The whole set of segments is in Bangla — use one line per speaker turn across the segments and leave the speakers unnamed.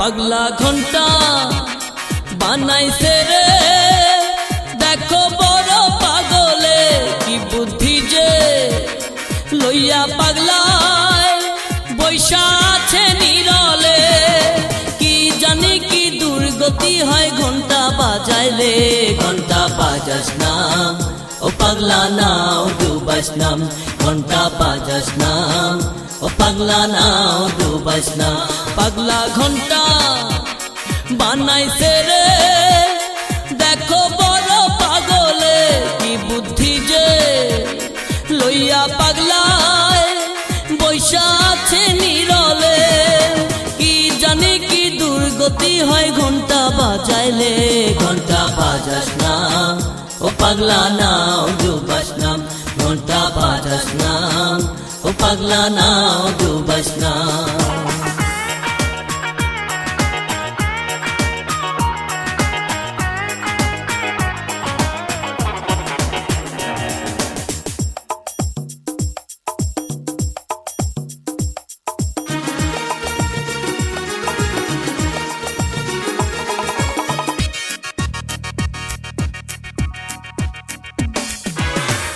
পাগলা ঘন্টা বানাইছে রে, দেখো বড় পাগলে কি বুদ্ধি যে লইয়া পাগলায় বৈশা আছে নীরলে। কি জানি কি দুর্গতি হয় ঘন্টা বাজাইলে, ঘন্টা বাজাস না ও পাগলা নাও ডুবাস নাম, ঘন্টা বাজাস না ও পাগলা নাও ডুবাস না। পাগলা ঘন্টা বানাইছে রে, দেখো বড় পাগলে কি বুদ্ধি যে লইয়া পাগলায় বৈশা আছে নীরলে। কি জানি কি দুর্গতি হয় ঘন্টা বাজাইলে, ঘন্টা বাজাস না ও পাগলা নাও ডুবাস নাম, ঘন্টা বাজাস না ও পাগলা নাও ডুবাস না।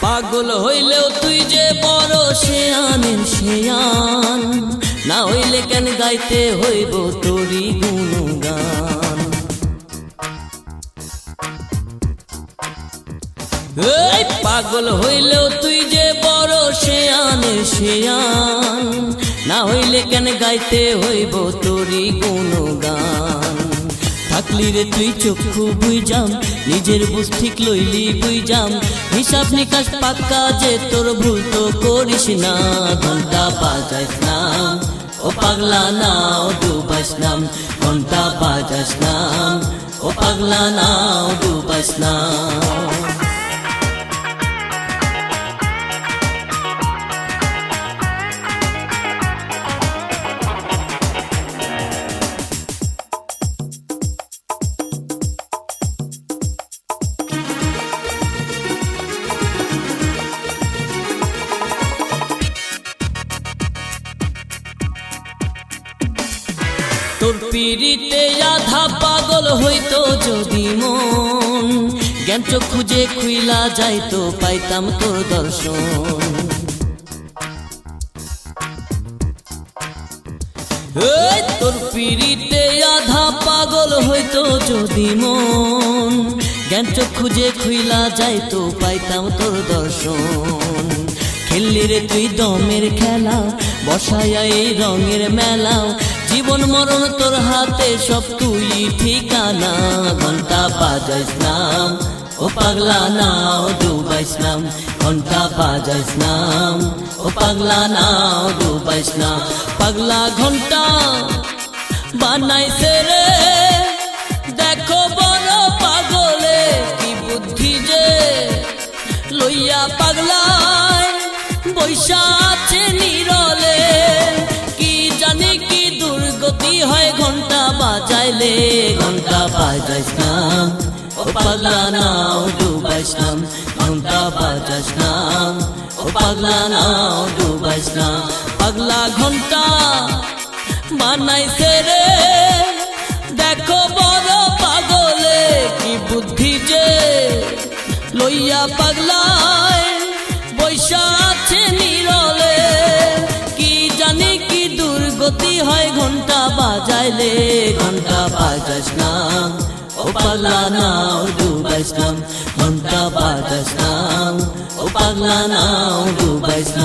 পাগল হইলেও তুই যে বড় শেয়ানের শেয়ান, না হইলে কেন গাইতে হইব তোরি গুণগান। এই পাগল হইলেও তুই যে বড় শেয়ানের শেয়ান, না হইলে কেন গাইতে হইব তোরি গুণগান। থাকলি রে তুই চক্ষু বুইজাম, নিজের বুঝ ঠিক লইলি বুইজাম, হিসাব নিকাশ পাক্কা যে তোর ভুল তো করিস না। ঘন্টা বাজাস না ও পাগলা নাও ডুবাস নাম, ঘন্টা বাজাস না ও পাগলা নাও ডুবাস না। তোর পিড়িতে আধা পাগল হইতো যদি মন, জ্ঞান চক্ষু যে খুইলা যাইতো পাইতাম তোর দর্শন। তোর পিড়িতে আধা পাগল হইতো যদি মন, জ্ঞান চক্ষু যে খুইলা যাইতো পাইতাম তোর দর্শন। খেললি রে তুই দমের খেলা, বসায়া এই রঙের মেলা, জীবন মরণ তোর হাতে সব তুই ঠিকানা। ঘন্টা বাজাইস নাম ও পাগলা নাও ডুবাইস নাম, ঘন্টা বাজাইস নাম ও পাগলা নাও ডুবাইস না। পাগলা ঘন্টা বানাইছে রে, দেখো বড় পাগলে কি বুদ্ধি যে লইয়া পাগলায় বৈশা আছে নীরলে। কি জানি কি দুর্গতি হয় ঘন্টা বাজাইলে, ঘন্টা বাজাইস নাম ও পাগলা নাও ডুবাইস নাম, ঘন্টা বাজাস নাম ও পাগলা নাও ডুবাইস না। পাগলা ঘন্টা বানাইছে রে, দেখো বড় পাগলে কি বুদ্ধি যে লইয়া পাগলায় বৈশা আছে নীরলে। কি জানি কি দুর্গতি হয় ঘন্টা বাজাইলে, ঘন্টা বাজাস নাম ও পাগলা নাও ডুবাইস নাম, ঘন্টা বাজাস নাম ও পাগলা নাও ডুবাইস না।